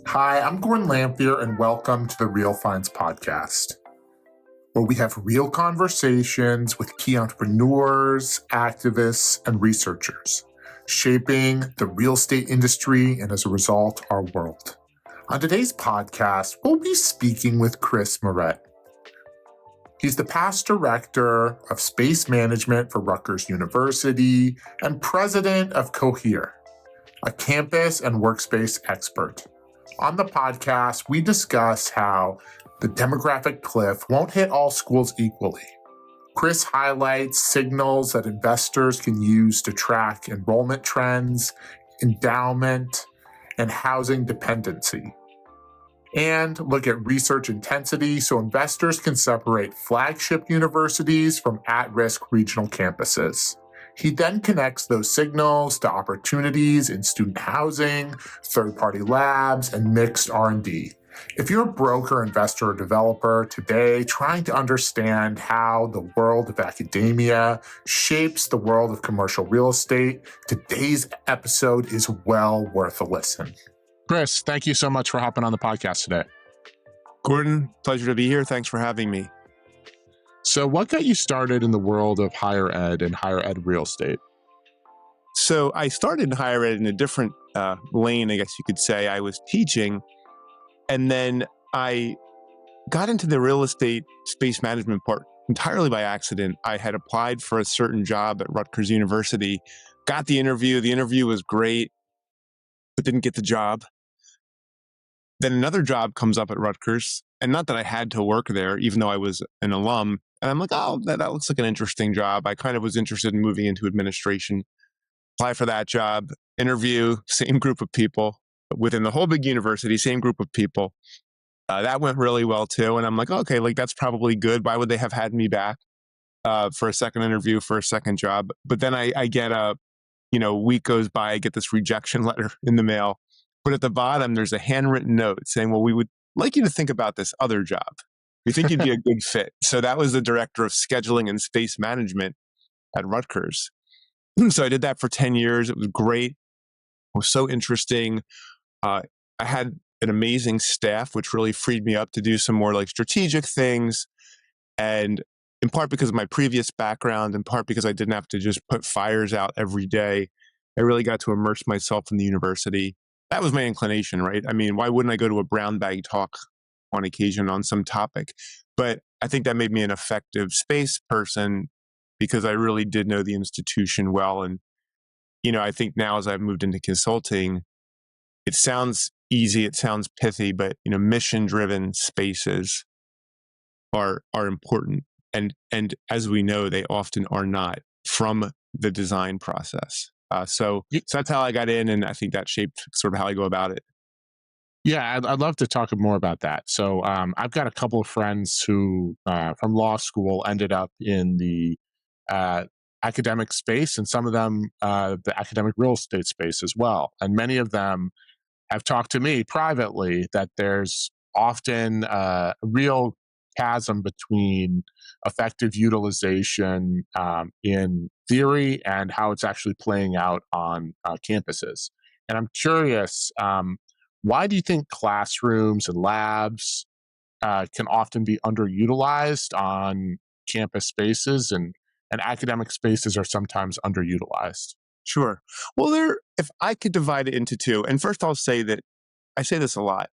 Hi, I'm Gordon Lamphere, and welcome to the Real Finds podcast, where we have real conversations with key entrepreneurs, activists, and researchers, shaping the real estate industry and, as a result, our world. On today's podcast, we'll be speaking with Chris Morett. He's the past director of space management for Rutgers University and president of Coheer, a campus and workspace expert. On the podcast, we discuss how the demographic cliff won't hit all schools equally. Chris highlights signals that investors can use to track enrollment trends, endowment, and housing dependency, and look at research intensity so investors can separate flagship universities from at-risk regional campuses. He then connects those signals to opportunities in student housing, third-party labs, and mixed R&D. If you're a broker, investor, or developer today trying to understand how the world of academia shapes the world of commercial real estate, today's episode is well worth a listen. Chris, thank you so much for hopping on the podcast today. Gordon, pleasure to be here. Thanks for having me. So what got you started in the world of higher ed and higher ed real estate? So I started in higher ed in a different lane, I guess you could say. I was teaching, and then I got into the real estate space management part entirely by accident. I had applied for a certain job at Rutgers University, got the interview. The interview was great, but didn't get the job. Then another job comes up at Rutgers, and not that I had to work there, even though I was an alum. And I'm like, oh, that looks like an interesting job. I kind of was interested in moving into administration. Apply for that job, interview, same group of people within the whole big university, same group of people. That went really well too. And I'm like, okay, like that's probably good. Why would they have had me back for a second interview for a second job? But then I get a week goes by, I get this rejection letter in the mail. But at the bottom, there's a handwritten note saying, well, we would like you to think about this other job. We think you'd be a good fit. So that was the director of scheduling and space management at Rutgers. So I did that for 10 years. It was great. It was so interesting. I had an amazing staff, which really freed me up to do some more like strategic things. And in part because of my previous background, in part because I didn't have to just put fires out every day, I really got to immerse myself in the university. That was my inclination, right? I mean, why wouldn't I go to a brown bag talk on occasion on some topic? But I think that made me an effective space person because I really did know the institution well. And, I think now as I've moved into consulting, it sounds easy, it sounds pithy, but, mission-driven spaces are important. And as we know, they often are not from the design process. So that's how I got in, and I think that shaped sort of how I go about it. Yeah, I'd love to talk more about that. So I've got a couple of friends who, from law school, ended up in the academic space, and some of them the academic real estate space as well. And many of them have talked to me privately that there's often a real chasm between effective utilization in theory and how it's actually playing out on campuses. And I'm curious, why do you think classrooms and labs can often be underutilized on campus spaces and academic spaces are sometimes underutilized? Sure. Well, if I could divide it into two, and first I'll say that I say this a lot.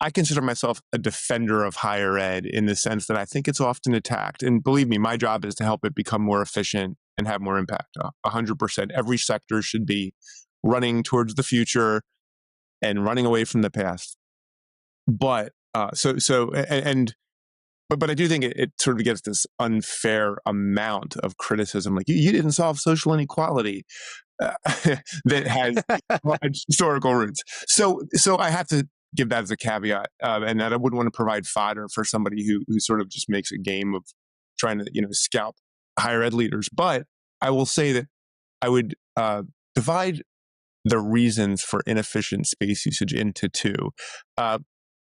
I consider myself a defender of higher ed in the sense that I think it's often attacked. And believe me, my job is to help it become more efficient and have more impact. 100%. Every sector should be running towards the future and running away from the past. But but I do think it sort of gets this unfair amount of criticism. Like you didn't solve social inequality that has historical roots. So I have to give that as a caveat, and that I wouldn't want to provide fodder for somebody who sort of just makes a game of trying to scalp higher ed leaders. But I will say that I would divide the reasons for inefficient space usage into two.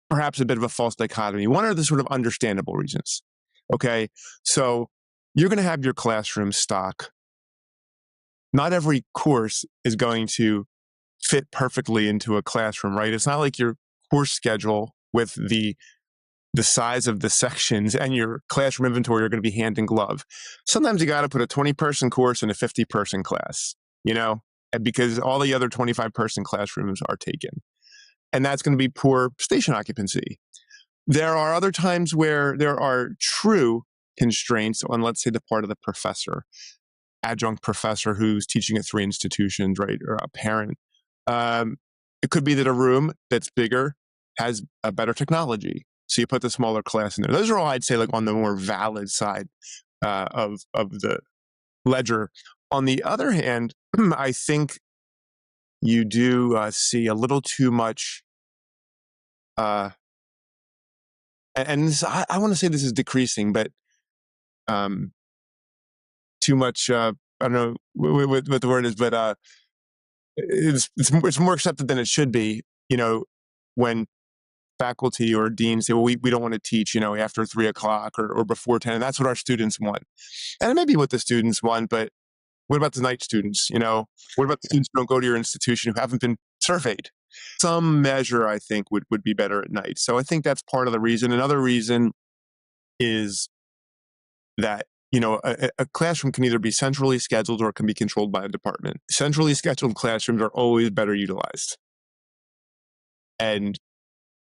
Perhaps a bit of a false dichotomy. One are the sort of understandable reasons. Okay, so you're going to have your classroom stock. Not every course is going to fit perfectly into a classroom, right? It's not like your course schedule with the size of the sections and your classroom inventory are going to be hand in glove. Sometimes you got to put a 20-person course in a 50-person class, because all the other 25-person classrooms are taken. And that's going to be poor station occupancy. There are other times where there are true constraints on, let's say, the part of the professor, adjunct professor who's teaching at 3 institutions, right, or a parent. It could be that a room that's bigger has a better technology. So you put the smaller class in there. Those are all, I'd say, like on the more valid side of the ledger. On the other hand, I think you do see a little too much, and this, I want to say this is decreasing, but too much, I don't know what the word is, but it's more accepted than it should be, when faculty or deans say, well, we don't want to teach, after 3 o'clock or before 10. And that's what our students want. And it may be what the students want, but what about the night students? What about the students who don't go to your institution who haven't been surveyed? Some measure, I think, would be better at night. So I think that's part of the reason. Another reason is that, a classroom can either be centrally scheduled or it can be controlled by a department. Centrally scheduled classrooms are always better utilized. And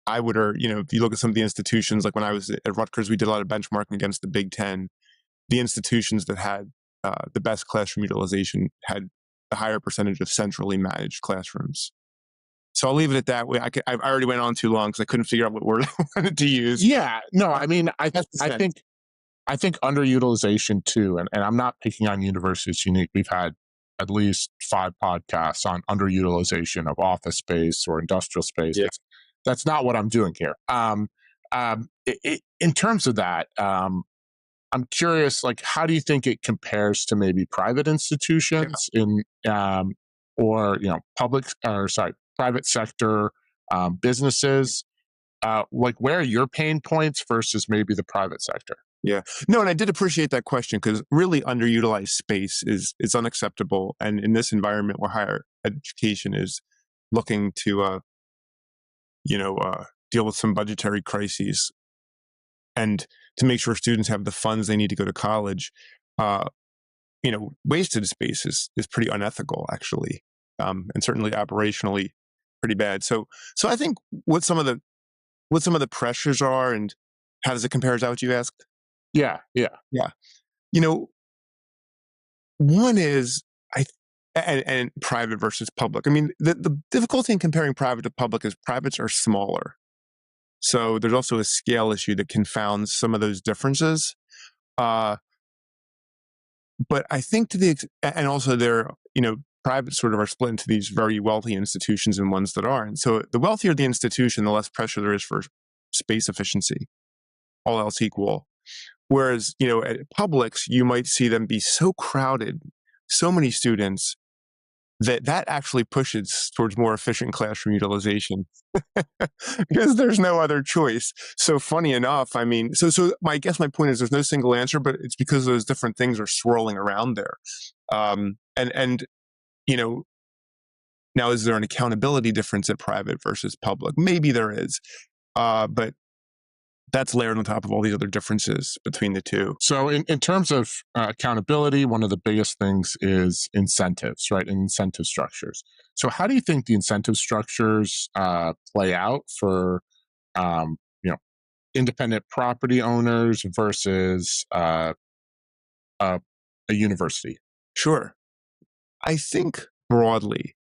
I would, if you look at some of the institutions, like when I was at Rutgers, we did a lot of benchmarking against the Big Ten. The institutions that had the best classroom utilization had a higher percentage of centrally managed classrooms. So I'll leave it at that. I already went on too long because I couldn't figure out what word I wanted to use. Yeah, no, I mean, I think underutilization too, and I'm not picking on universities unique. We've had at least 5 podcasts on underutilization of office space or industrial space. Yeah. That's not what I'm doing here. In terms of that, I'm curious, like, how do you think it compares to maybe private institutions or private sector businesses? Like, where are your pain points versus maybe the private sector? Yeah. No, and I did appreciate that question because really underutilized space is unacceptable. And in this environment where higher education is looking to, deal with some budgetary crises and to make sure students have the funds they need to go to college, wasted space is pretty unethical, actually, and certainly operationally pretty bad. So I think what some of the pressures are and how does it compare? Is that what you asked? Yeah. One is and private versus public. I mean, the difficulty in comparing private to public is privates are smaller. So there's also a scale issue that confounds some of those differences. But I think and also they're, private sort of are split into these very wealthy institutions and ones that aren't. So the wealthier the institution, the less pressure there is for space efficiency, all else equal. Whereas, at publics, you might see them be so crowded, so many students, that actually pushes towards more efficient classroom utilization because there's no other choice. So funny enough, I mean, so I guess my point is there's no single answer, but it's because those different things are swirling around there. And now is there an accountability difference at private versus public? Maybe there is, but that's layered on top of all these other differences between the two. So in terms of accountability, one of the biggest things is incentives, right? And incentive structures. So how do you think the incentive structures play out for, independent property owners versus a university? Sure. I think broadly,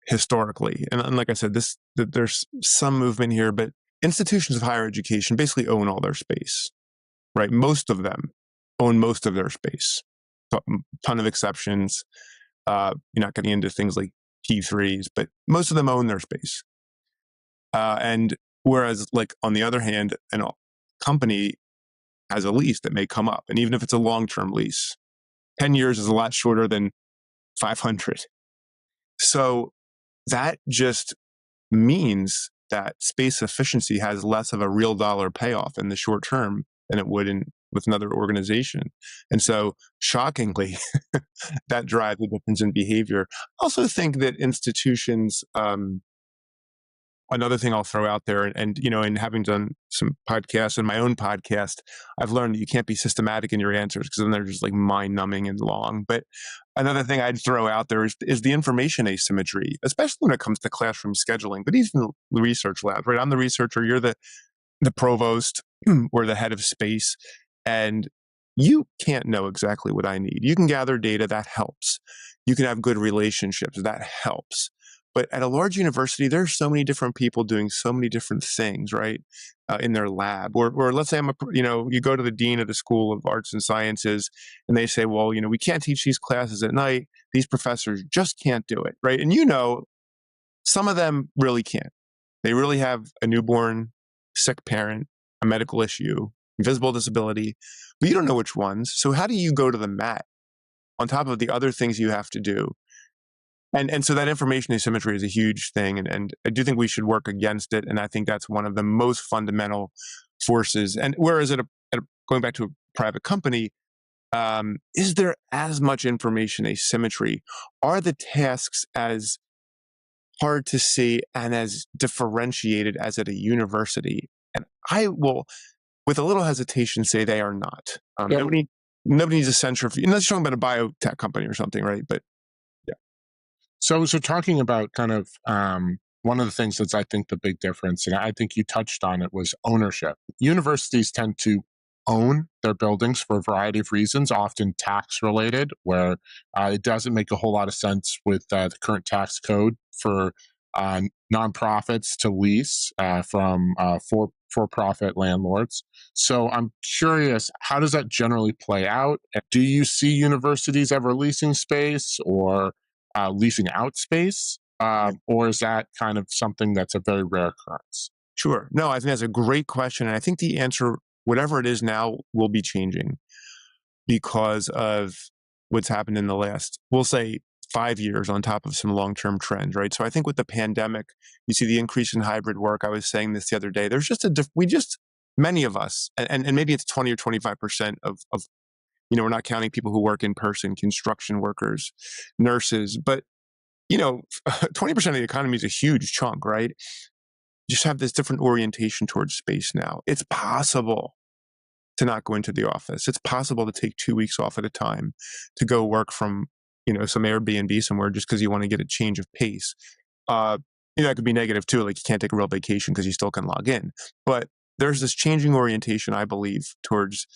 historically, and like I said, there's some movement here, but institutions of higher education basically own all their space, right? Most of them own most of their space. Ton of exceptions. You're not getting into things like T3s, but most of them own their space. And whereas, like, on the other hand, a company has a lease that may come up. And even if it's a long-term lease, 10 years is a lot shorter than 500. So that just means that space efficiency has less of a real dollar payoff in the short term than it would with another organization. And so shockingly, that drives a difference in behavior. I also think that institutions another thing I'll throw out there, and in having done some podcasts and my own podcast, I've learned that you can't be systematic in your answers because then they're just like mind-numbing and long. But another thing I'd throw out there is the information asymmetry, especially when it comes to classroom scheduling, but even the research lab, right? I'm the researcher, you're the provost or the head of space, and you can't know exactly what I need. You can gather data, that helps. You can have good relationships, that helps. But at a large university, there's so many different people doing so many different things, right, in their lab. Or let's say you go to the dean of the School of Arts and Sciences, and they say, well, we can't teach these classes at night. These professors just can't do it, right? And some of them really can't. They really have a newborn, sick parent, a medical issue, invisible disability, but you don't know which ones. So how do you go to the mat on top of the other things you have to do? And so that information asymmetry is a huge thing, and I do think we should work against it, and I think that's one of the most fundamental forces. And whereas going back to a private company, is there as much information asymmetry? Are the tasks as hard to see and as differentiated as at a university? And I will, with a little hesitation, say they are not. Yeah. Nobody needs a centrifuge, unless you're talking about a biotech company or something, right? But So talking about kind of one of the things that's, I think, the big difference, and I think you touched on it, was ownership. Universities tend to own their buildings for a variety of reasons, often tax related, where it doesn't make a whole lot of sense with the current tax code for nonprofits to lease from for-profit landlords. So I'm curious, how does that generally play out? Do you see universities ever leasing space or leasing out space? Or is that kind of something that's a very rare occurrence? Sure. No, I think that's a great question. And I think the answer, whatever it is now, will be changing because of what's happened in the last, we'll say, 5 years on top of some long-term trends, right? So I think with the pandemic, you see the increase in hybrid work. I was saying this the other day. There's just many of us, and maybe it's 20 or 25% of we're not counting people who work in person, construction workers, nurses, but 20% of the economy is a huge chunk, right? You just have this different orientation towards space now. It's possible to not go into the office. It's possible to take 2 weeks off at a time to go work from, some Airbnb somewhere just because you want to get a change of pace. That could be negative too. Like you can't take a real vacation because you still can log in. But there's this changing orientation, I believe, towards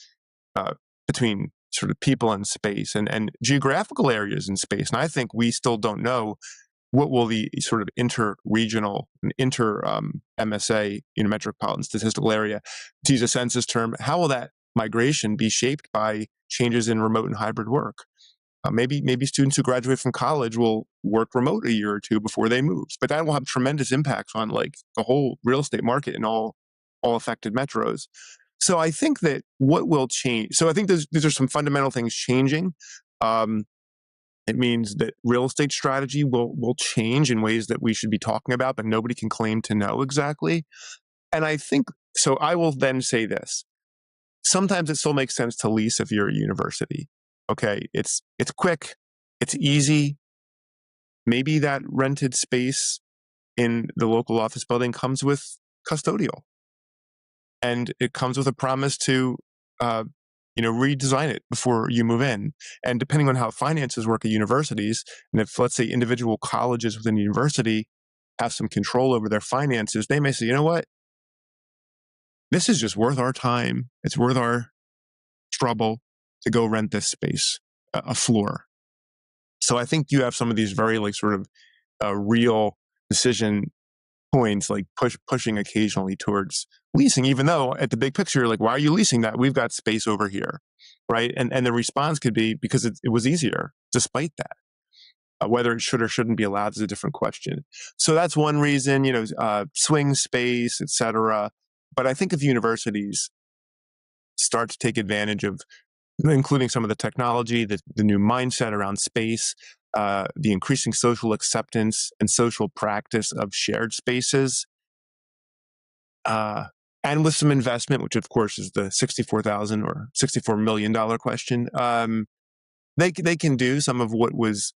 between sort of people and space and geographical areas in space. And I think we still don't know what will the sort of inter-regional and MSA, metropolitan statistical area, to use a census term, how will that migration be shaped by changes in remote and hybrid work? Maybe students who graduate from college will work remote a year or two before they move, but that will have tremendous impacts on like the whole real estate market in all affected metros. So I think that what will change. So I think these are some fundamental things changing. It means that real estate strategy will change in ways that we should be talking about, but nobody can claim to know exactly. And I think so. I will then say this: sometimes it still makes sense to lease if you're a university. Okay, it's quick, it's easy. Maybe that rented space in the local office building comes with custodial, and it comes with a promise to redesign it before you move in. And depending on how finances work at universities, and if, let's say, individual colleges within a university have some control over their finances, they may say, you know what, this is just worth our time. It's worth our trouble to go rent this space, a floor. So I think you have some of these very sort of real decision points, like pushing occasionally towards leasing, even though at the big picture, you're like, why are you leasing that? We've got space over here, right? And the response could be because it was easier despite that. Whether it should or shouldn't be allowed is a different question. So that's one reason, swing space, et cetera. But I think if universities start to take advantage of, including some of the technology, the new mindset around space, the increasing social acceptance and social practice of shared spaces, and with some investment, which of course is the $64,000 or $64 million question, they can do some of what was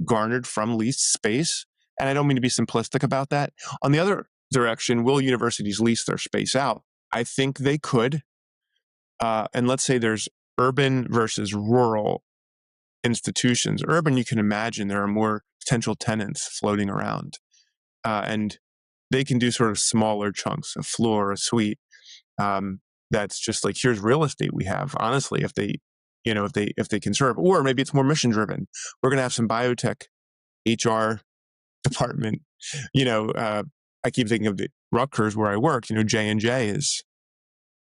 garnered from leased space. And I don't mean to be simplistic about that. On the other direction, will universities lease their space out? I think they could. And let's say there's urban versus rural institutions. Urban, you can imagine there are more potential tenants floating around. And they can do sort of smaller chunks, a floor, a suite. That's just like, here's real estate we have. Honestly, if they can serve, or maybe it's more mission driven. We're going to have some biotech HR department. I keep thinking of the Rutgers where I worked. J&J is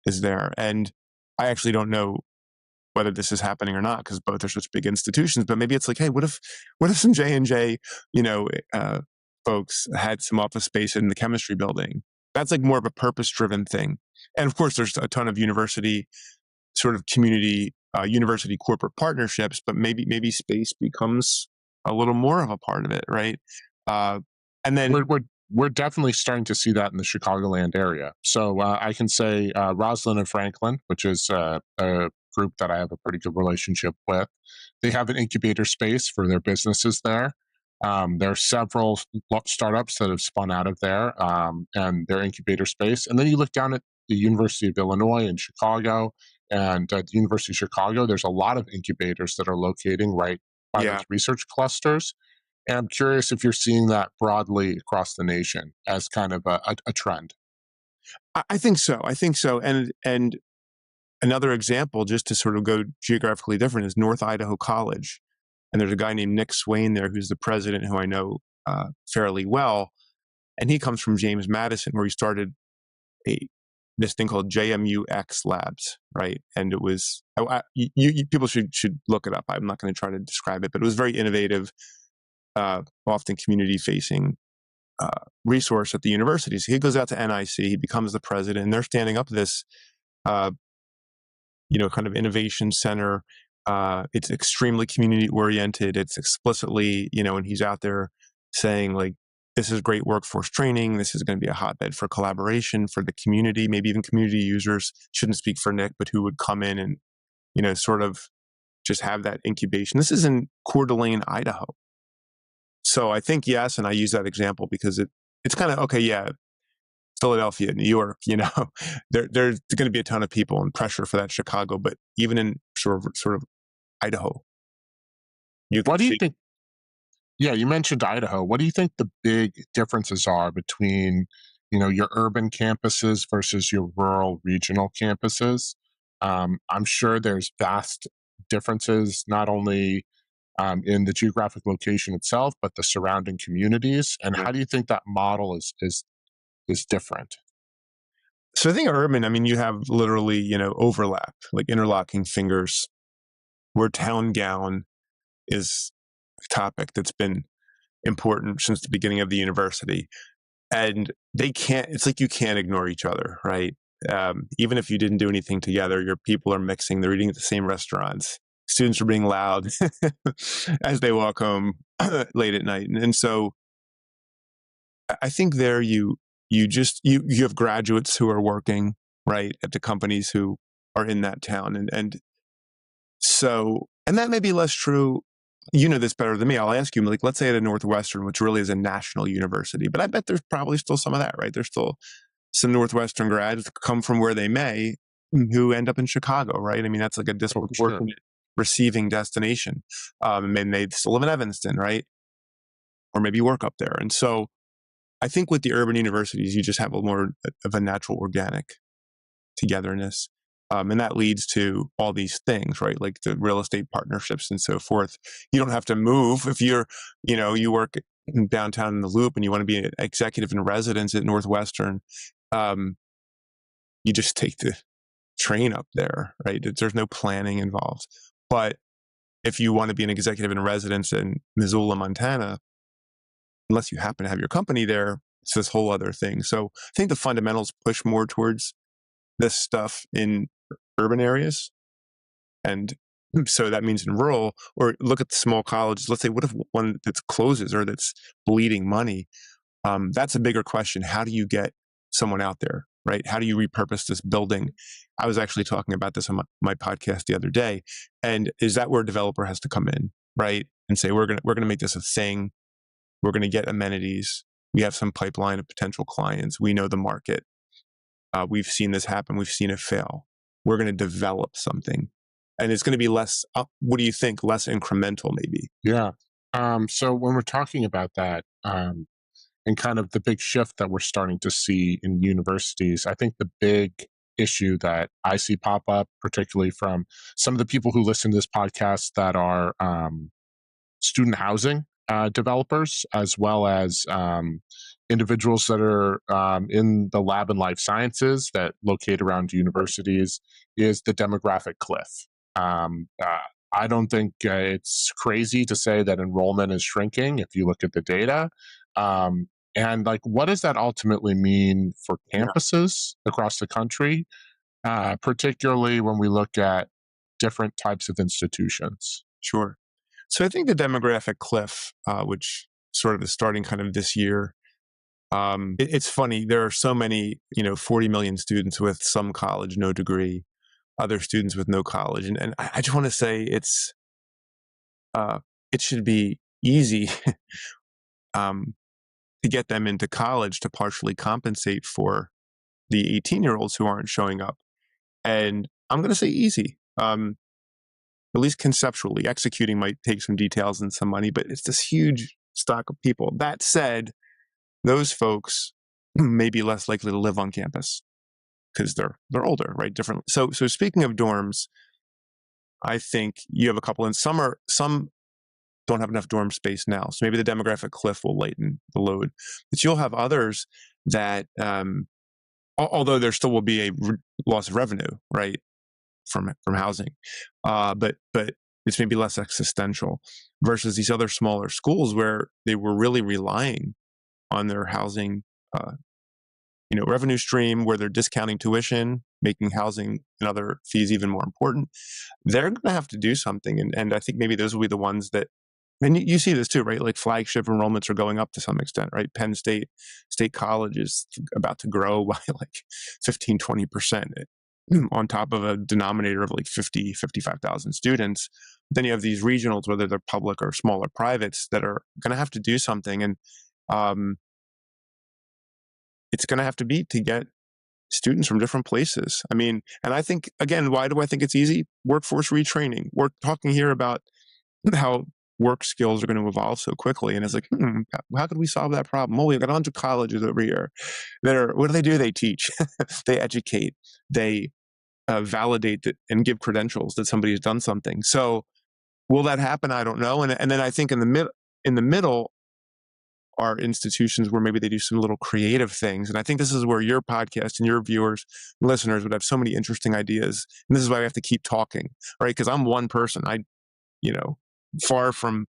there, and I actually don't know whether this is happening or not because both are such big institutions. But maybe it's like, hey, what if some J&J, folks had some office space in the chemistry building? That's like more of a purpose-driven thing. And of course, there's a ton of university sort of community, university corporate partnerships, but maybe space becomes a little more of a part of it, right? And then we're definitely starting to see that in the Chicagoland area. So I can say Roslyn and Franklin, which is a group that I have a pretty good relationship with. They have an incubator space for their businesses there. There are several startups that have spun out of there and their incubator space. And then you look down at the University of Illinois in Chicago and the University of Chicago, there's a lot of incubators that are locating right by those research clusters. And I'm curious if you're seeing that broadly across the nation as kind of a trend. I think so. And another example, just to sort of go geographically different, is North Idaho College. And there's a guy named Nick Swain there who's the president, who I know fairly well. And he comes from James Madison, where he started this thing called JMUX Labs, right? And it was, people should look it up. I'm not going to try to describe it, but it was very innovative, often community-facing resource at the university. So he goes out to NIC, he becomes the president, and they're standing up this, kind of innovation center. It's extremely community-oriented. It's explicitly, and he's out there saying, like, this is great workforce training. This is going to be a hotbed for collaboration for the community, maybe even community users. Shouldn't speak for Nick, but who would come in and, sort of just have that incubation. This is in Coeur d'Alene, Idaho. So I think yes, and I use that example because it's kind of, okay, yeah, Philadelphia, New York, there's going to be a ton of people and pressure for that Chicago, but even in sort of Idaho. What do you think? Yeah, you mentioned Idaho. What do you think the big differences are between, your urban campuses versus your rural regional campuses? I'm sure there's vast differences, not only in the geographic location itself, but the surrounding communities. And how do you think that model is different? So I think urban, you have literally, overlap, like interlocking fingers, where town gown is a topic that's been important since the beginning of the university. And it's like you can't ignore each other, right? Even if you didn't do anything together, your people are mixing, they're eating at the same restaurants. Students are being loud as they walk home late at night. And so I think there you have graduates who are working, right, at the companies who are in that town. And that may be less true. You know this better than me. I'll ask you, like, let's say at a Northwestern, which really is a national university, but I bet there's probably still some of that, right? There's still some Northwestern grads come from where they may, who end up in Chicago, right? That's like a disproportionate receiving destination. And they still live in Evanston, right? Or maybe work up there. And so I think with the urban universities, you just have a more of a natural organic togetherness. And that leads to all these things, right? Like the real estate partnerships and so forth. You don't have to move if you work in downtown in the Loop and you want to be an executive in residence at Northwestern. You just take the train up there, right? There's no planning involved. But if you want to be an executive in residence in Missoula, Montana, unless you happen to have your company there, it's this whole other thing. So I think the fundamentals push more towards this stuff in urban areas. And so that means in rural, or look at the small colleges. Let's say, what if one that closes or that's bleeding money? That's a bigger question. How do you get someone out there, right? How do you repurpose this building? I was actually talking about this on my podcast the other day. And is that where a developer has to come in, right? And say, we're going to make this a thing. We're going to get amenities. We have some pipeline of potential clients. We know the market. We've seen this happen. We've seen it fail. We're going to develop something. And it's going to be less, what do you think, less incremental maybe? Yeah. So when we're talking about that, and kind of the big shift that we're starting to see in universities, I think the big issue that I see pop up, particularly from some of the people who listen to this podcast that are student housing developers, as well as individuals that are in the lab and life sciences that locate around universities, is the demographic cliff. Um, uh, I don't think it's crazy to say that enrollment is shrinking if you look at the data. And like, what does that ultimately mean for campuses across the country, particularly when we look at different types of institutions? Sure. So I think the demographic cliff, which sort of is starting kind of this year, it's funny. There are so many, 40 million students with some college, no degree, other students with no college. And I just want to say it should be easy to get them into college to partially compensate for the 18-year-olds who aren't showing up. And I'm going to say easy. At least conceptually. Executing might take some details and some money, but it's this huge stock of people. That said, those folks may be less likely to live on campus because they're older, right? Different. So speaking of dorms, I think you have a couple, and some don't have enough dorm space now. So maybe the demographic cliff will lighten the load, but you'll have others that, although there still will be a loss of revenue, right? From housing, but it's maybe less existential versus these other smaller schools where they were really relying on their housing, revenue stream, where they're discounting tuition, making housing and other fees even more important. They're going to have to do something, and I think maybe those will be the ones that. And you see this too, right? Like flagship enrollments are going up to some extent, right? Penn State College is about to grow by like 15-20%. On top of a denominator of like 55,000 students. Then you have these regionals, whether they're public or smaller privates, that are going to have to do something. And it's going to have to be to get students from different places. I mean, and I think, again, why do I think it's easy? Workforce retraining. We're talking here about how work skills are going to evolve so quickly. And it's like, how could we solve that problem? Well, we've got a bunch of colleges over here what do? They teach, they educate, they validate that and give credentials that somebody has done something. So will that happen? I don't know. And then I think in the middle are institutions where maybe they do some little creative things. And I think this is where your podcast and your viewers, listeners would have so many interesting ideas. And this is why we have to keep talking, right? Because I'm one person. Far from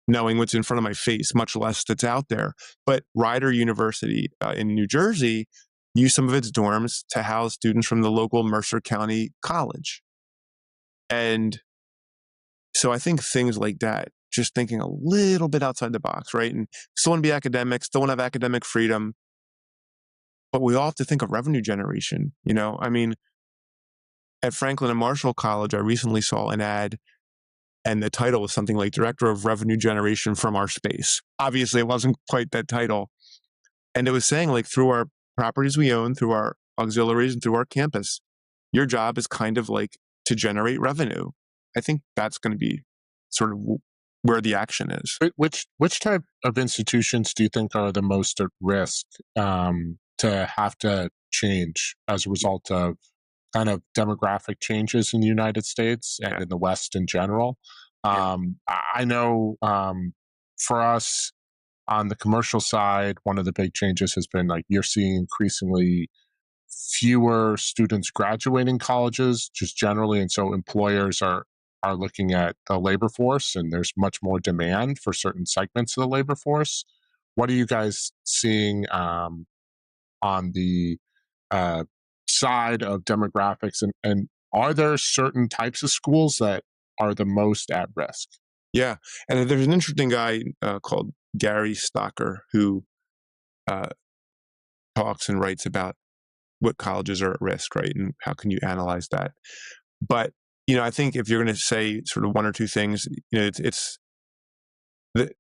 knowing what's in front of my face, much less that's out there. But Rider University in New Jersey used some of its dorms to house students from the local Mercer County College. And so I think things like that, just thinking a little bit outside the box, right? And still want to be academic, still want to have academic freedom, but we all have to think of revenue generation. I mean, at Franklin and Marshall College, I recently saw an ad, and the title was something like Director of Revenue Generation from Our Space. Obviously, it wasn't quite that title. And it was saying, like, through our properties we own, through our auxiliaries, and through our campus, your job is kind of like to generate revenue. I think that's going to be sort of where the action is. Which type of institutions do you think are the most at risk to have to change as a result of kind of demographic changes in the United States and in the West in general? I know for us on the commercial side, one of the big changes has been like you're seeing increasingly fewer students graduating colleges just generally, and so employers are looking at the labor force, and there's much more demand for certain segments of the labor force. What are you guys seeing on the side of demographics, and are there certain types of schools that are the most at risk? Yeah, and there's an interesting guy called Gary Stocker who talks and writes about what colleges are at risk, right? And how can you analyze that? But, I think if you're going to say sort of one or two things, it's the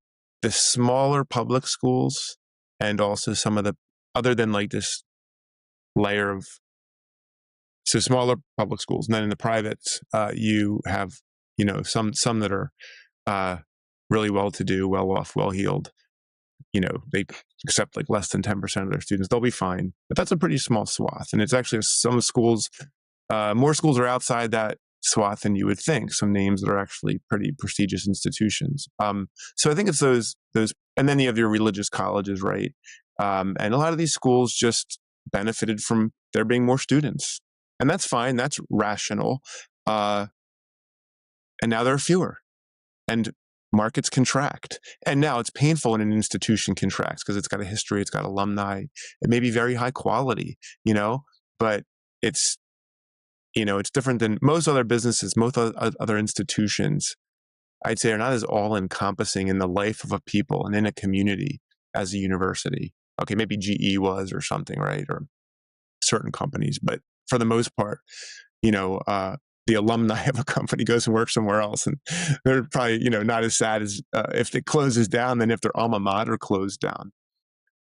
smaller public schools and also some of the, other than like this layer of, so smaller public schools, and then in the privates, you have, some that are really well-to-do, well-off, well-heeled. They accept like less than 10% of their students. They'll be fine, but that's a pretty small swath. And it's actually some schools, more schools are outside that swath than you would think. Some names that are actually pretty prestigious institutions. So I think it's those, and then you have your religious colleges, right? And a lot of these schools just benefited from there being more students, and that's fine. That's rational. And now there are fewer, and markets contract. And now it's painful when an institution contracts because it's got a history, it's got alumni, it may be very high quality, but it's, it's different than most other businesses, most other institutions, I'd say, are not as all encompassing in the life of a people and in a community as a university. Okay, maybe GE was or something, right? Or certain companies, but for the most part, the alumni of a company goes and works somewhere else, and they're probably, not as sad as if it closes down than if their alma mater closed down.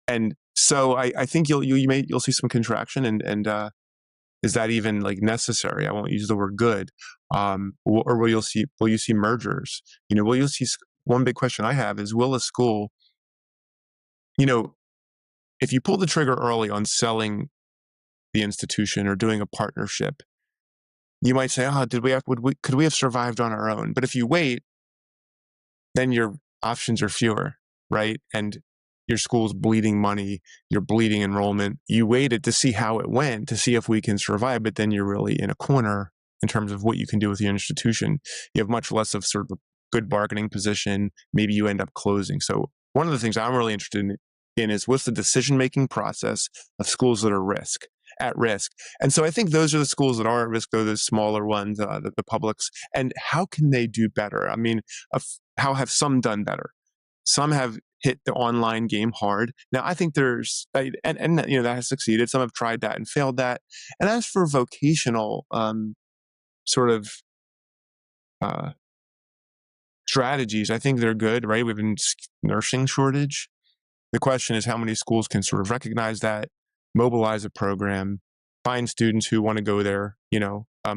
And so I think you'll see some contraction, and is that even like necessary? I won't use the word good. Or will you see mergers? Will you see, one big question I have is, will a school, if you pull the trigger early on selling the institution or doing a partnership, you might say, could we have survived on our own? But if you wait, then your options are fewer, right? And your school's bleeding money, you're bleeding enrollment. You waited to see how it went, to see if we can survive, but then you're really in a corner in terms of what you can do with your institution. You have much less of sort of a good bargaining position. Maybe you end up closing. So one of the things I'm really interested in is, what's the decision-making process of schools that are at risk. And so I think those are the schools that are at risk, though, the smaller ones, the publics. And how can they do better? I mean, how have some done better? Some have hit the online game hard. Now, I think there's, and that has succeeded. Some have tried that and failed that. And as for vocational sort of strategies, I think they're good, right? We have a nursing shortage. The question is how many schools can sort of recognize that, mobilize a program, find students who want to go there,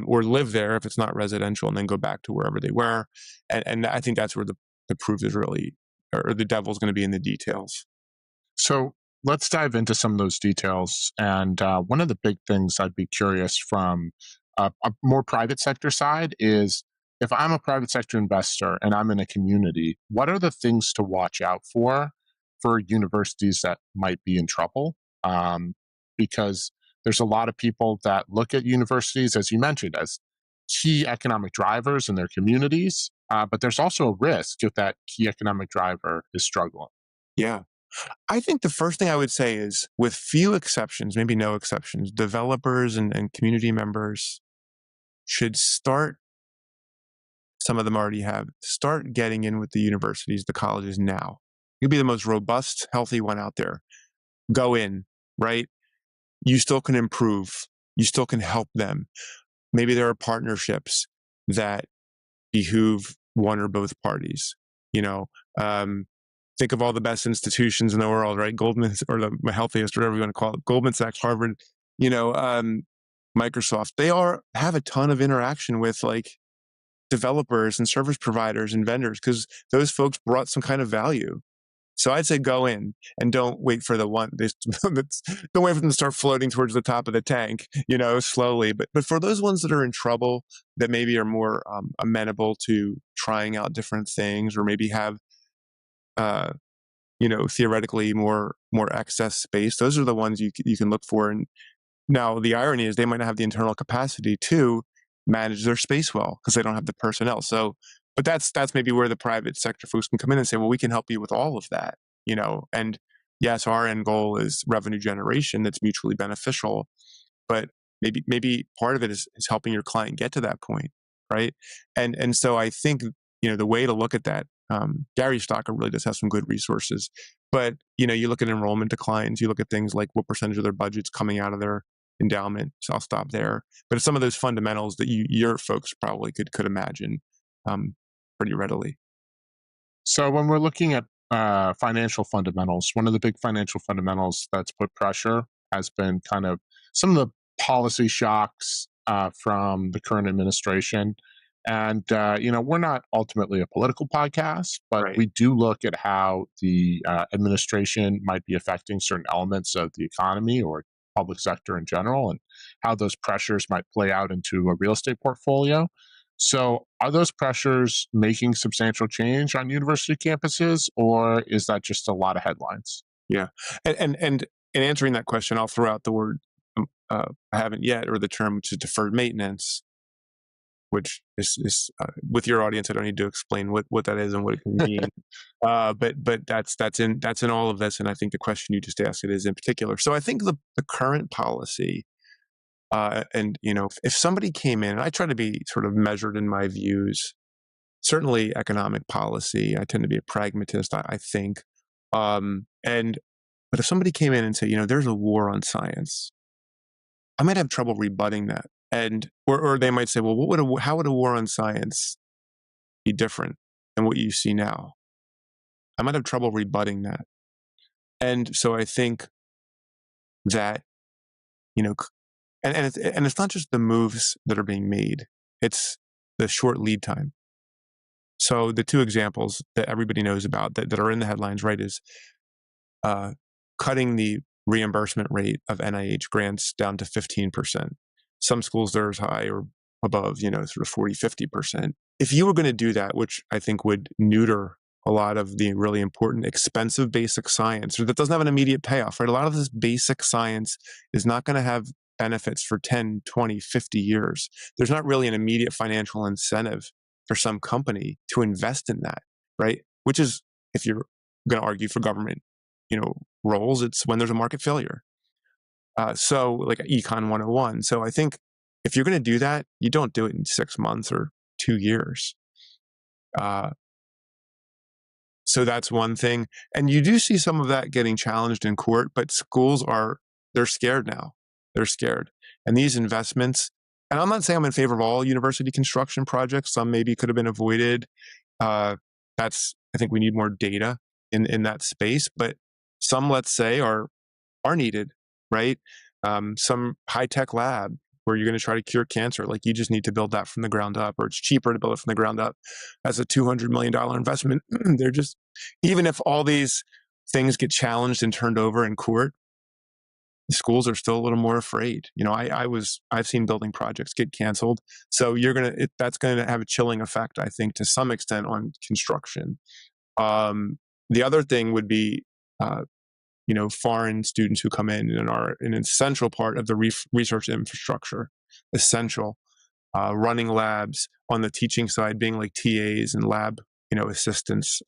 or live there if it's not residential, and then go back to wherever they were. And I think that's where the proof is really, or the devil's going to be in the details. So let's dive into some of those details. And one of the big things I'd be curious from a more private sector side is, if I'm a private sector investor and I'm in a community, what are the things to watch out for universities that might be in trouble? Because there's a lot of people that look at universities, as you mentioned, as key economic drivers in their communities, but there's also a risk if that key economic driver is struggling. Yeah. I think the first thing I would say is, with few exceptions, maybe no exceptions, developers and community members should start, some of them already have, start getting in with the universities, the colleges now. You'll be the most robust, healthy one out there. Go in, right? You still can improve. You still can help them. Maybe there are partnerships that behoove one or both parties. Think of all the best institutions in the world, right? Goldman, or the healthiest, whatever you want to call it, Goldman Sachs, Harvard, Microsoft. They have a ton of interaction with like developers and service providers and vendors, because those folks brought some kind of value. So I'd say go in and don't wait for don't wait for them to start floating towards the top of the tank, slowly. But for those ones that are in trouble, that maybe are more amenable to trying out different things, or maybe have, theoretically more excess space, those are the ones you can look for. And now the irony is, they might not have the internal capacity to manage their space well because they don't have the personnel. So, but that's maybe where the private sector folks can come in and say, well, we can help you with all of that, and yes, our end goal is revenue generation that's mutually beneficial, but maybe part of it is helping your client get to that point, right? And so I think, the way to look at that, Gary Stocker really does have some good resources, but you look at enrollment declines, you look at things like what percentage of their budget's coming out of their endowment. So I'll stop there. But it's some of those fundamentals that your folks probably could imagine pretty readily. So when we're looking at financial fundamentals. One of the big financial fundamentals that's put pressure has been kind of some of the policy shocks from the current administration. And, we're not ultimately a political podcast, but Right. we do look at how the administration might be affecting certain elements of the economy or public sector in general, and how those pressures might play out into a real estate portfolio. So, are those pressures making substantial change on university campuses, or is that just a lot of headlines? Yeah. And in answering that question, I'll throw out the word I haven't yet, or the term, which is deferred maintenance, which is with your audience. I don't need to explain what that is and what it can mean. But that's in all of this, and I think the question you just asked it is in particular. So I think the current policy, and if somebody came in, and I try to be sort of measured in my views. Certainly, economic policy. I tend to be a pragmatist. I think, but if somebody came in and said, there's a war on science, I might have trouble rebutting that. And or they might say, well, how would a war on science be different than what you see now? I might have trouble rebutting that. And so I think that, and it's not just the moves that are being made; it's the short lead time. So the two examples that everybody knows about that are in the headlines, right, is cutting the reimbursement rate of NIH grants down to 15%. Some schools are as high or above, sort of 40, 50%. If you were going to do that, which I think would neuter a lot of the really important, expensive basic science, or that doesn't have an immediate payoff, right? A lot of this basic science is not going to have benefits for 10, 20, 50 years. There's not really an immediate financial incentive for some company to invest in that, right? Which is, if you're going to argue for government, roles, it's when there's a market failure. So like Econ 101. So I think if you're going to do that, you don't do it in 6 months or 2 years. So that's one thing. And you do see some of that getting challenged in court, but schools they're scared now. They're scared. And these investments, and I'm not saying I'm in favor of all university construction projects. Some maybe could have been avoided. I think we need more data in that space, but some, let's say, are needed, right? Some high-tech lab where you're going to try to cure cancer, like you just need to build that from the ground up, or it's cheaper to build it from the ground up as a $200 million investment. They're just, even if all these things get challenged and turned over in court, the schools are still a little more afraid. I've seen building projects get canceled. So that's going to have a chilling effect, I think, to some extent on construction. The other thing would be, foreign students who come in and are an essential part of the research infrastructure, essential, running labs on the teaching side, being like TAs and lab, assistants.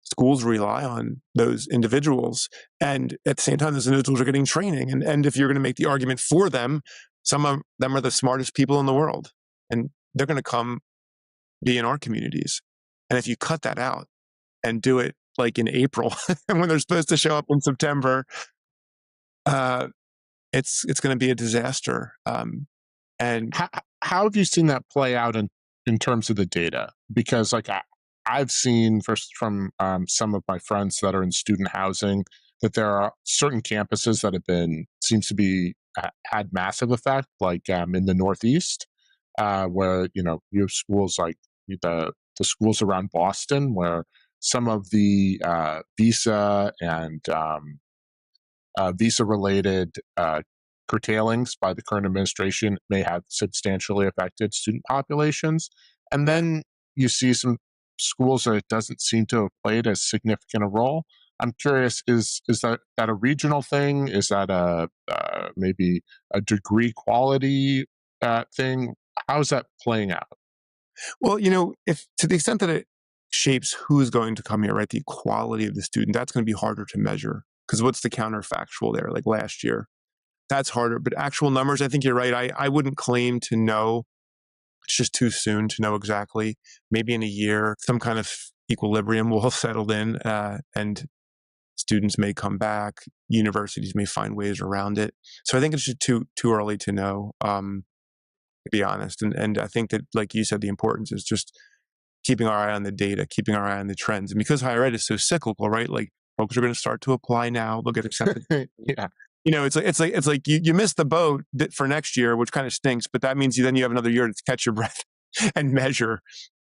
Schools rely on those individuals. And at the same time, those individuals are getting training. And if you're going to make the argument for them, some of them are the smartest people in the world. And they're going to come be in our communities. And if you cut that out and do it like in April when they're supposed to show up in September, it's going to be a disaster. And how have you seen that play out in terms of the data? Because I've seen first from some of my friends that are in student housing that there are certain campuses that seems to be had massive effect, like in the Northeast, where you have schools like the schools around Boston, where some of the visa and visa-related curtailings by the current administration may have substantially affected student populations. And then you see some schools that it doesn't seem to have played as significant a role. I'm curious, is that a regional thing? Is that maybe a degree quality thing? How's that playing out? Well, if to the extent that it shapes who's going to come here, right, the quality of the student, that's going to be harder to measure. Because what's the counterfactual there? Like last year, that's harder. But actual numbers, I think you're right. I wouldn't claim to know. It's just too soon to know exactly. Maybe in a year, some kind of equilibrium will have settled in, and students may come back. Universities may find ways around it. So I think it's just too early to know, to be honest. And I think that, like you said, the importance is just keeping our eye on the data, keeping our eye on the trends. And because higher ed is so cyclical, right? Like folks are going to start to apply now, they'll get accepted. Yeah. It's like you missed the boat for next year, which kind of stinks, but that means then you have another year to catch your breath and measure.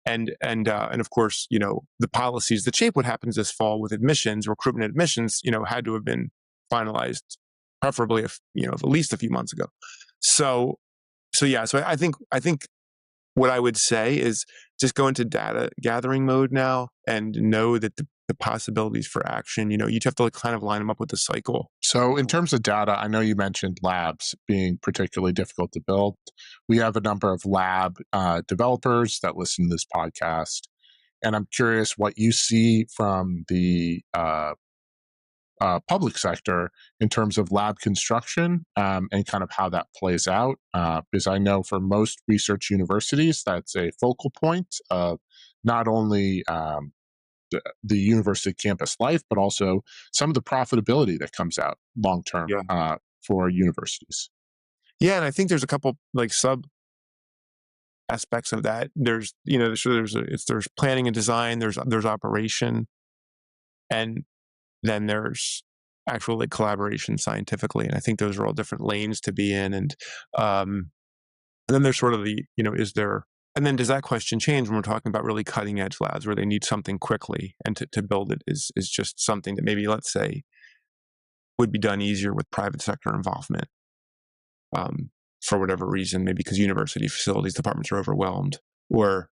And of course, the policies that shape what happens this fall with admissions, recruitment admissions, had to have been finalized, preferably at least a few months ago. So I think what I would say is just go into data gathering mode now and know that the possibilities for action, you have to kind of line them up with the cycle. So in terms of data, I know you mentioned labs being particularly difficult to build. We have a number of lab developers that listen to this podcast, and I'm curious what you see from the public sector in terms of lab construction and kind of how that plays out. Because I know for most research universities, that's a focal point of not only the university campus life, but also some of the profitability that comes out long term for universities. Yeah, and I think there's a couple sub aspects of that. There's there's planning and design, there's operation, and then there's actual collaboration scientifically. And I think those are all different lanes to be in. And then there's sort of the is there. And then does that question change when we're talking about really cutting edge labs where they need something quickly, and to build it is just something that maybe, let's say, would be done easier with private sector involvement for whatever reason, maybe because university facilities departments are overwhelmed or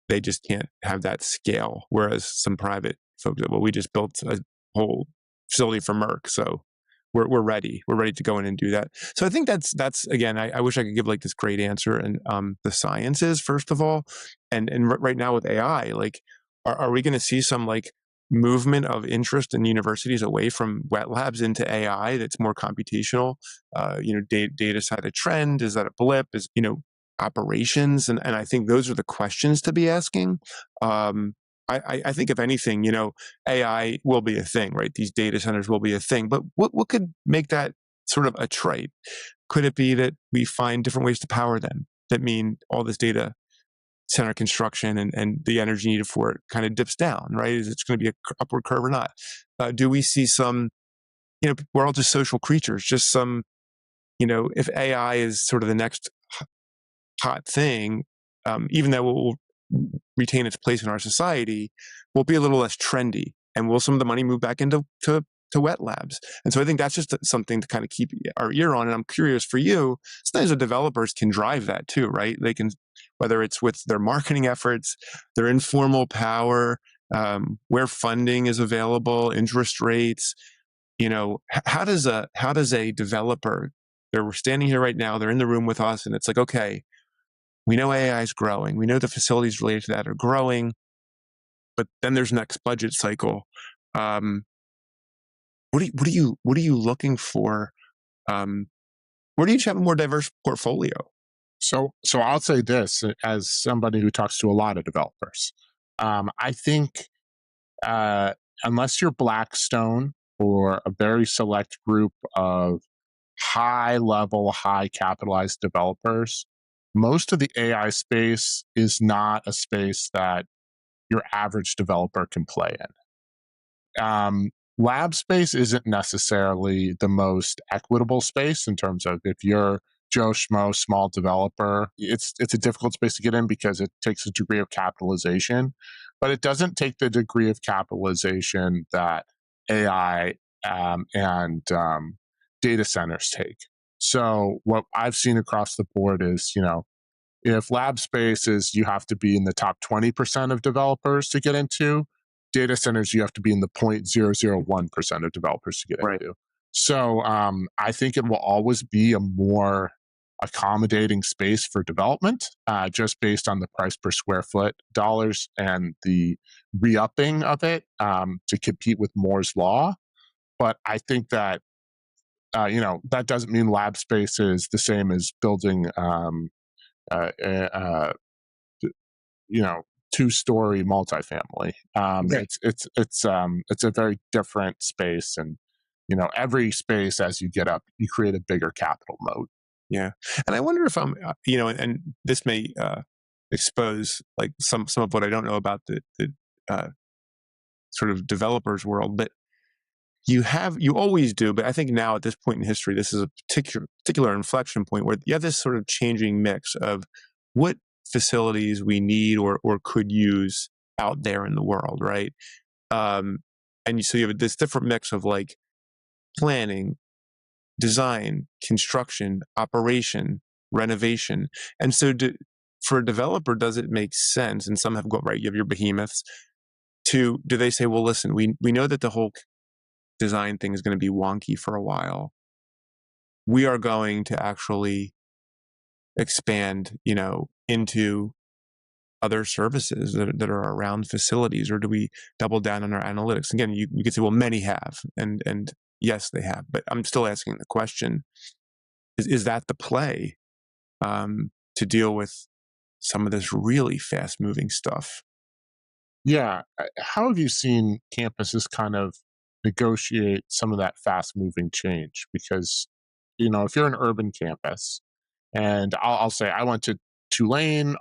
they just can't have that scale. Whereas some private folks, we just built a whole facility for Merck, so we're ready. We're ready to go in and do that. So I think that's again, I wish I could give this great answer. And the science is, first of all, and right now with AI, are we going to see some movement of interest in universities away from wet labs into AI that's more computational? Data side of trend, is that a blip? Is operations? And I think those are the questions to be asking. I think if anything, AI will be a thing, right? These data centers will be a thing. But what could make that sort of a trait? Could it be that we find different ways to power them that mean all this data center construction and the energy needed for it kind of dips down, right? Is it going to be an upward curve or not? Do we see some, we're all just social creatures, just some, if AI is sort of the next hot thing, even though it will retain its place in our society, will be a little less trendy. And will some of the money move back into wet labs? And so I think that's just something to kind of keep our ear on. And I'm curious for you, sometimes the developers can drive that too, right? They can, whether it's with their marketing efforts, their informal power, where funding is available, interest rates. How does a developer? They're standing here right now. They're in the room with us, and it's like, okay, we know AI is growing. We know the facilities related to that are growing, but then there's next budget cycle. What are you looking for? Where do you have a more diverse portfolio? So I'll say this as somebody who talks to a lot of developers. I think unless you're Blackstone or a very select group of high level, high capitalized developers, most of the AI space is not a space that your average developer can play in. Lab space isn't necessarily the most equitable space in terms of if you're Joe Schmo, small developer, it's a difficult space to get in because it takes a degree of capitalization, but it doesn't take the degree of capitalization that AI and data centers take. So what I've seen across the board is, if lab space is you have to be in the top 20% of developers to get into, data centers you have to be in the 0.001% of developers to get into. So I think it will always be a more accommodating space for development, just based on the price per square foot dollars and the re-upping of it to compete with Moore's law. But I think that that doesn't mean lab space is the same as building two-story multifamily. It's a very different space, and every space as you get up, you create a bigger capital moat. Yeah, and I wonder if and this may expose like some of what I don't know about the uh, sort of developers world, but you always do. But I think now at this point in history, this is a particular inflection point where you have this sort of changing mix of what facilities we need or could use out there in the world, right? Um, so you have this different mix of like planning, design, construction, operation, renovation. And so for a developer, does it make sense? And some have got, right, you have your behemoths. Do they say, well, listen, we know that the whole design thing is going to be wonky for a while. We are going to actually expand, into other services that are around facilities, or do we double down on our analytics? Again, you could say, well, many have, and yes, they have, but I'm still asking the question: is that the play to deal with some of this really fast-moving stuff? Yeah. How have you seen campuses kind of negotiate some of that fast moving change? Because, if you're an urban campus, and I'll say I went to Tulane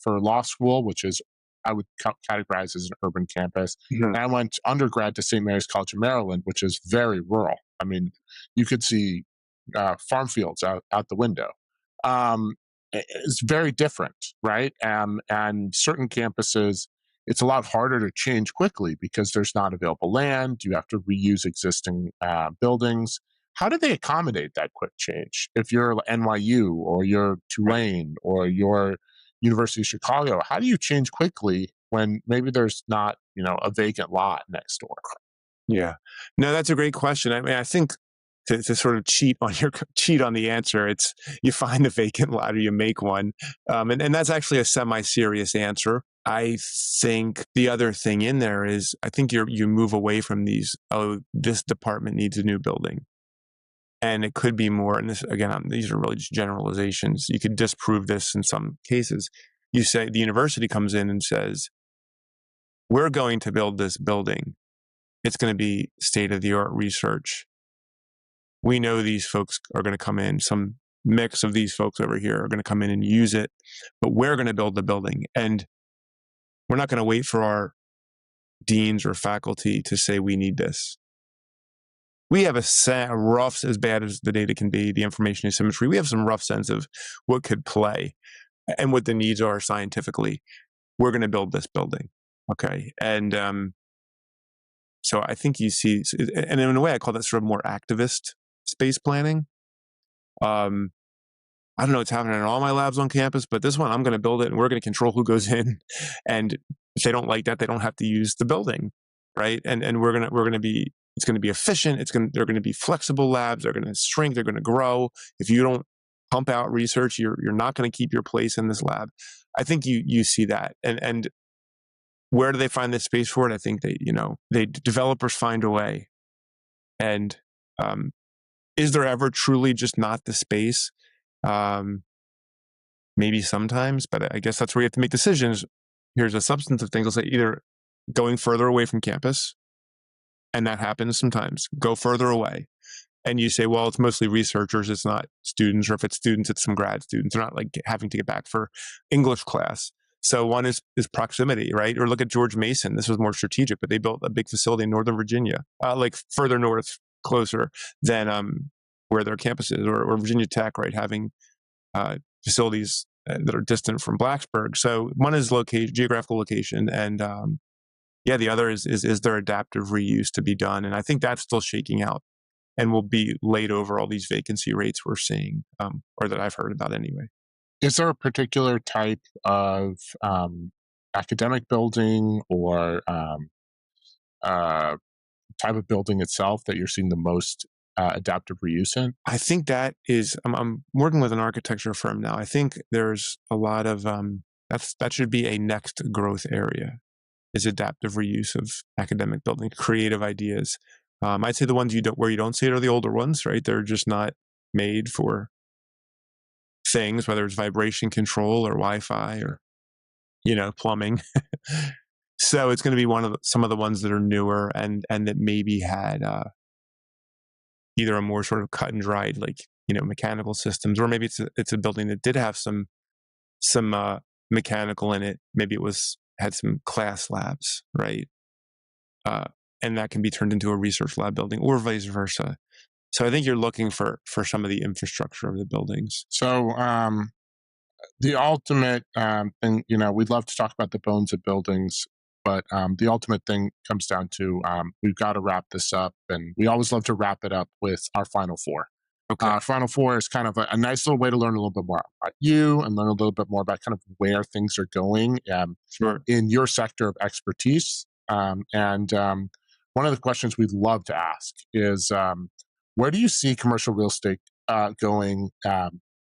for law school, which is I would categorize as an urban campus. Mhm. And I went undergrad to St. Mary's College of Maryland, which is very rural. I mean, you could see farm fields out the window. Um, it's very different, right? And certain campuses, it's a lot harder to change quickly because there's not available land. You have to reuse existing buildings. How do they accommodate that quick change? If you're NYU or you're Tulane or you're University of Chicago, how do you change quickly when maybe there's not, a vacant lot next door? Yeah. No, that's a great question. I mean, I think to sort of cheat on the answer, it's you find a vacant lot or you make one, and that's actually a semi-serious answer. I think the other thing in there is I think you move away from these. Oh, this department needs a new building, and it could be more. And this again, these are really just generalizations. You could disprove this in some cases. You say the university comes in and says, "We're going to build this building. It's going to be state of the art research. We know these folks are going to come in. Some mix of these folks over here are going to come in and use it, but we're going to build the building. And we're not going to wait for our deans or faculty to say we need this. We have a rough, as bad as the data can be, the information asymmetry, we have some rough sense of what could play and what the needs are scientifically. We're going to build this building." Okay. And so I think you see, and in a way I call that sort of more activist space planning. I don't know what's happening in all my labs on campus, but this one I'm going to build it and we're going to control who goes in. And if they don't like that, they don't have to use the building, right? And we're going to be, it's going to be efficient. They're going to be flexible labs. They're going to shrink. They're going to grow. If you don't pump out research, you're not going to keep your place in this lab. I think you see that. And where do they find the space for it? I think developers find a way. And is there ever truly just not the space? Maybe sometimes, but I guess that's where you have to make decisions. Here's a substantive thing. They'll say either going further away from campus, and that happens sometimes, go further away. And you say, well, it's mostly researchers, it's not students, or if it's students, it's some grad students. They're not like having to get back for English class. So one is proximity, right? Or look at George Mason. This was more strategic, but they built a big facility in Northern Virginia, like further north, closer than where their campus is, or Virginia Tech, right? Having facilities that are distant from Blacksburg. So one is geographical location, and the other is there adaptive reuse to be done? And I think that's still shaking out and will be laid over all these vacancy rates we're seeing, or that I've heard about anyway. Is there a particular type of academic building or type of building itself that you're seeing the most adaptive reuse in? I think that is, I'm working with an architecture firm now. I think there's a lot of, that should be a next growth area, is adaptive reuse of academic building, creative ideas. I'd say the ones where you don't see it are the older ones, right? They're just not made for things, whether it's vibration control or Wi-Fi or, plumbing. So it's going to be some of the ones that are newer and that maybe had either a more sort of cut and dried, like, mechanical systems, or maybe it's a building that did have some mechanical in it. Maybe it had some class labs, right? And that can be turned into a research lab building, or vice versa. So I think you're looking for some of the infrastructure of the buildings. So the ultimate thing, we'd love to talk about the bones of buildings, but the ultimate thing comes down to we've got to wrap this up, and we always love to wrap it up with our final four. Okay. Final four is kind of a nice little way to learn a little bit more about you and learn a little bit more about kind of where things are going Sure. in your sector of expertise. And one of the questions we'd love to ask is where do you see commercial real estate going,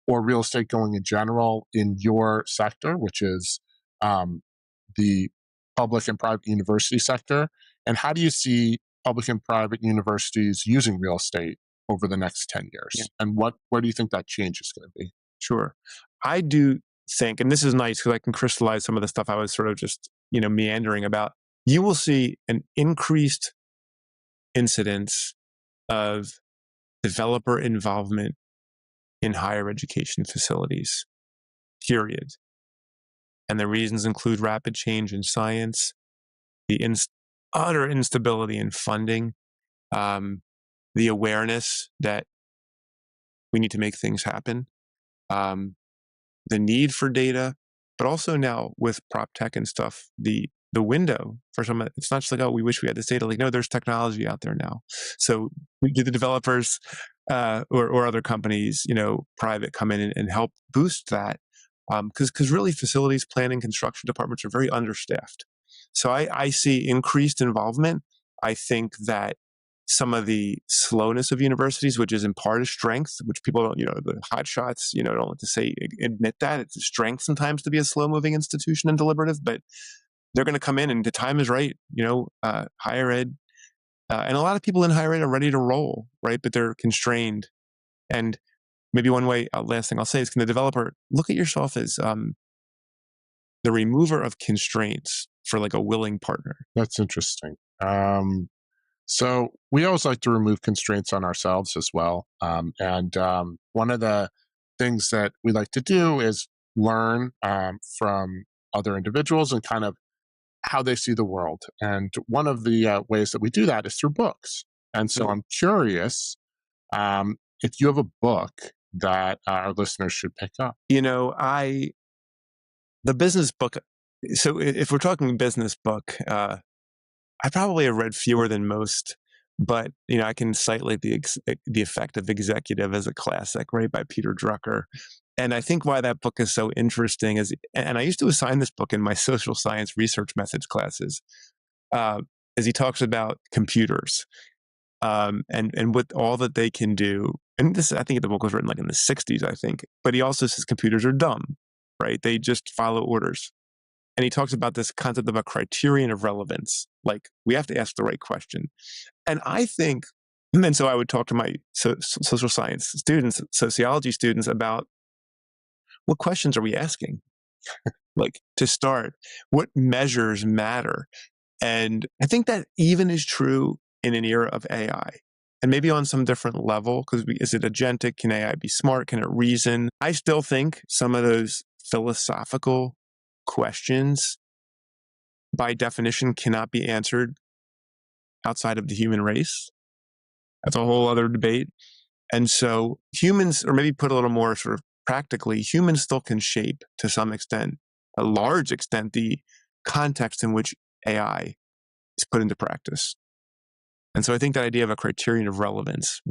or real estate going in general in your sector, which is the public and private university sector? And how do you see public and private universities using real estate over the next 10 years? Yeah. And where do you think that change is going to be? Sure. I do think, and this is nice because I can crystallize some of the stuff I was sort of just, meandering about. You will see an increased incidence of developer involvement in higher education facilities, period. And the reasons include rapid change in science, the utter instability in funding, the awareness that we need to make things happen, the need for data, but also now with prop tech and stuff, the window for some, it's not just like, oh, we wish we had this data. Like, no, there's technology out there now. So we get the developers or other companies, private, come in and help boost that. Because really facilities planning, construction departments are very understaffed. So I see increased involvement. I think that some of the slowness of universities, which is in part a strength, which people don't, the hot shots, don't like to say, admit that it's a strength sometimes to be a slow moving institution and deliberative, but they're going to come in and the time is right, higher ed. And a lot of people in higher ed are ready to roll, right? But they're constrained. And maybe one way, last thing I'll say is, can the developer look at yourself as the remover of constraints for like a willing partner? That's interesting. So we always like to remove constraints on ourselves as well. And one of the things that we like to do is learn from other individuals and kind of how they see the world. And one of the ways that we do that is through books. And so I'm curious if you have a book that our listeners should pick up. The business book. So if we're talking business book, I probably have read fewer than most, but I can cite like the Effective Executive as a classic, right, by Peter Drucker. And I think why that book is so interesting is, and I used to assign this book in my social science research methods classes, is he talks about computers and what all that they can do. And this, I think the book was written like in the 60s, I think. But he also says computers are dumb, right? They just follow orders. And he talks about this concept of a criterion of relevance. Like, we have to ask the right question. And I think, and then so I would talk to my social science students, sociology students, about what questions are we asking? Like, to start, what measures matter? And I think that even is true in an era of AI. And maybe on some different level, because is it agentic? Can AI be smart? Can it reason? I still think some of those philosophical questions, by definition, cannot be answered outside of the human race. That's a whole other debate. And so humans, or maybe put a little more sort of practically, humans still can shape to some extent, a large extent, the context in which AI is put into practice. And so I think that idea of a criterion of relevance,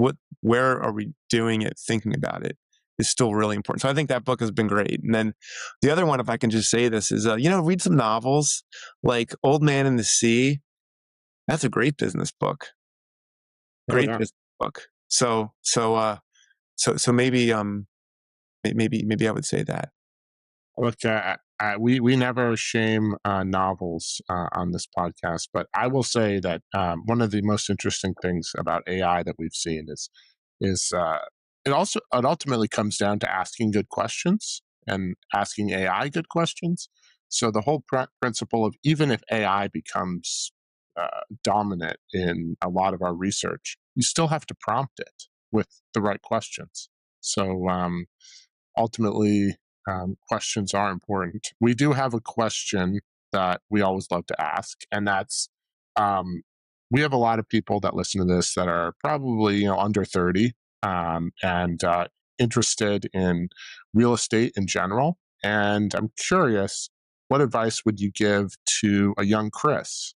where are we doing it, thinking about it, is still really important. So I think that book has been great. And then the other one, if I can just say this, is, read some novels like Old Man and the Sea. That's a great business book. Great business book. So maybe maybe I would say that. Look, we never shame novels on this podcast, but I will say that one of the most interesting things about AI that we've seen is it ultimately comes down to asking good questions and asking AI good questions. So the whole principle of, even if AI becomes dominant in a lot of our research, you still have to prompt it with the right questions. So ultimately, questions are important. We do have a question that we always love to ask, and that's um, we have a lot of people that listen to this that are probably under 30 and interested in real estate in general. And I'm curious, what advice would you give to a young Chris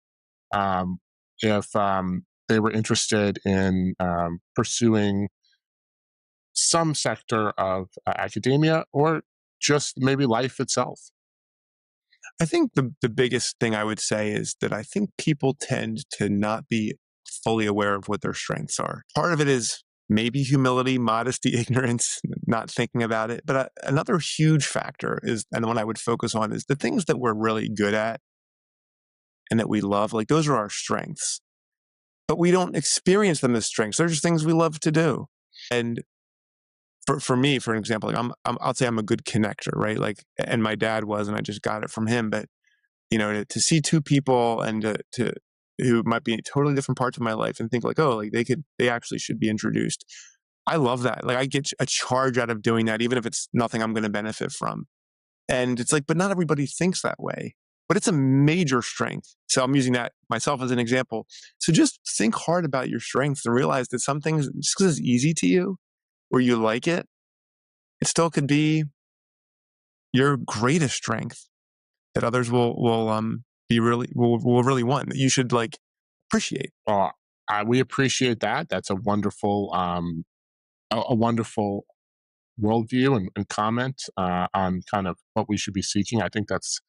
if they were interested in pursuing some sector of academia or just maybe life itself? I think the biggest thing I would say is that I think people tend to not be fully aware of what their strengths are. Part of it is maybe humility, modesty, ignorance, not thinking about it. But another huge factor is, and the one I would focus on, is the things that we're really good at and that we love. Like those are our strengths, but we don't experience them as strengths. They're just things we love to do. And for me, for example, like I'll say I'm a good connector, right? Like, and my dad was, and I just got it from him. But to see two people and to who might be in totally different parts of my life and think like, oh, like they actually should be introduced. I love that. Like I get a charge out of doing that, even if it's nothing I'm going to benefit from. And it's like, but not everybody thinks that way. But it's a major strength. So I'm using that myself as an example. So just think hard about your strengths and realize that some things, just because it's easy to you or you like it still could be your greatest strength that others will be really will really want that you should like appreciate. Well, we appreciate that. That's a wonderful worldview and comment on kind of what we should be seeking. I think that's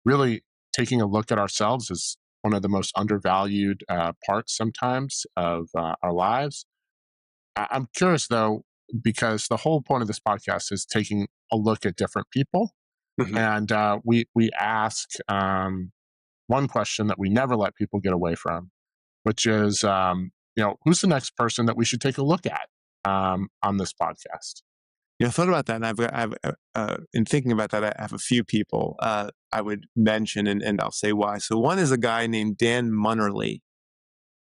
really taking a look at ourselves is one of the most undervalued parts sometimes of our lives. I'm curious though, because the whole point of this podcast is taking a look at different people, Mhm. and we ask one question that we never let people get away from, which is who's the next person that we should take a look at on this podcast? Yeah, I thought about that, and in thinking about that, I have a few people I would mention, and I'll say why. So one is a guy named Dan Munnerly.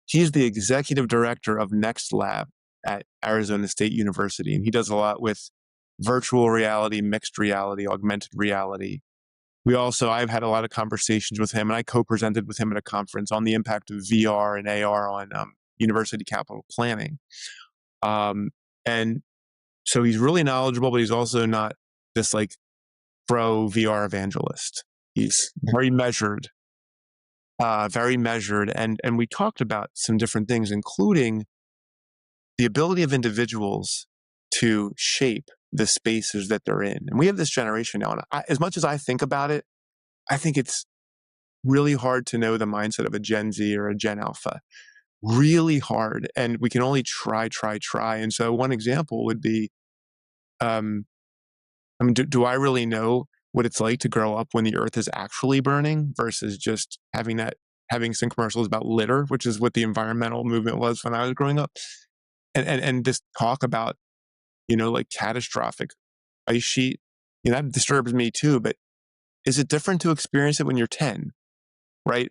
He's the executive director of Next Lab at Arizona State University, and he does a lot with virtual reality, mixed reality, augmented reality. I've had a lot of conversations with him, and I co-presented with him at a conference on the impact of VR and AR on university capital planning. And so he's really knowledgeable, but he's also not this like pro VR evangelist. He's very measured, and we talked about some different things, including the ability of individuals to shape the spaces that they're in. And we have this generation now, and as much as I think about it, I think it's really hard to know the mindset of a Gen Z or a Gen Alpha. Really hard. And we can only try. And so one example would be, um, do I really know what it's like to grow up when the earth is actually burning versus just having some commercials about litter, which is what the environmental movement was when I was growing up. And this talk about, like catastrophic ice sheet, that disturbs me too. But is it different to experience it when you're 10? Right.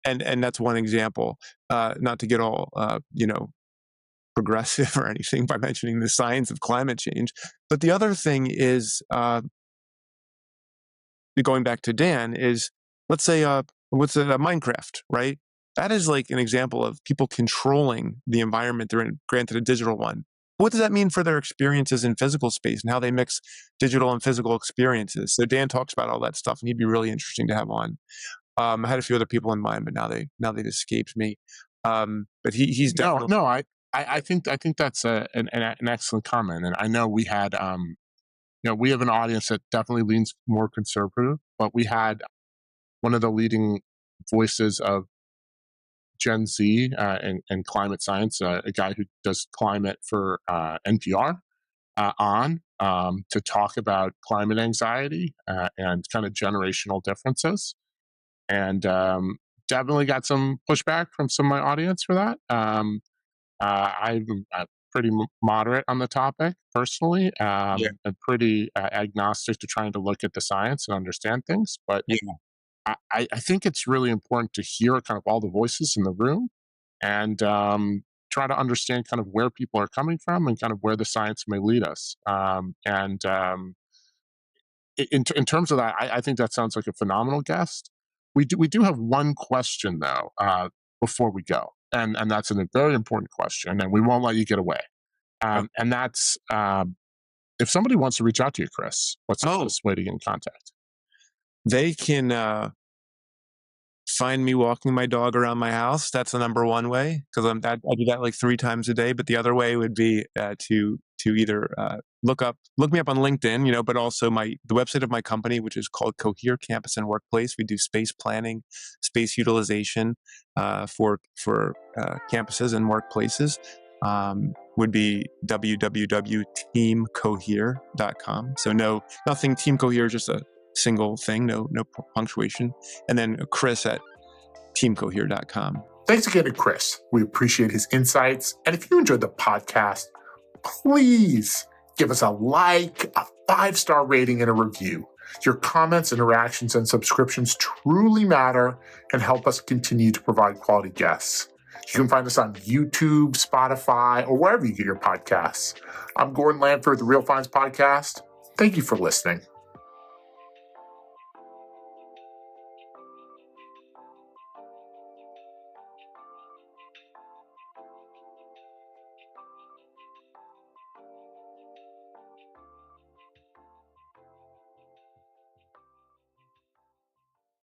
And that's one example. Not to get all progressive or anything by mentioning the science of climate change, but the other thing is going back to Dan is, let's say what's it, Minecraft, right? That is like an example of people controlling the environment they're in. Granted, a digital one. What does that mean for their experiences in physical space and how they mix digital and physical experiences? So Dan talks about all that stuff, and he'd be really interesting to have on. I had a few other people in mind, but now they've escaped me. But he's No, definitely no, I think that's an excellent comment, and I know we had we have an audience that definitely leans more conservative, but we had one of the leading voices of Gen Z and climate science, a guy who does climate for NPR, on to talk about climate anxiety and kind of generational differences. And definitely got some pushback from some of my audience for that. I'm pretty moderate on the topic personally, yeah and pretty agnostic to trying to look at the science and understand things. But yeah I think it's really important to hear kind of all the voices in the room and try to understand kind of where people are coming from and kind of where the science may lead us. And in terms of that, I think that sounds like a phenomenal guest. We do have one question though before we go, and that's a very important question, and we won't let you get away. And that's if somebody wants to reach out to you, Chris, what's the best way to get in contact? They can find me walking my dog around my house. That's the number one way, because I do that like 3 times a day. But the other way would be to either look me up on LinkedIn, but also the website of my company, which is called Coheer Campus and Workplace. We do space planning, space utilization for campuses and workplaces. Would be www.teamcoheer.com. So nothing Team Coheer, just a single thing, no punctuation. And then Chris at teamcoheer.com. Thanks again to Chris. We appreciate his insights. And if you enjoyed the podcast, please give us a like, a 5-star rating, and a review. Your comments, interactions, and subscriptions truly matter and help us continue to provide quality guests. You can find us on YouTube, Spotify, or wherever you get your podcasts. I'm Gordon Lamphere of the Real Finds Podcast. Thank you for listening.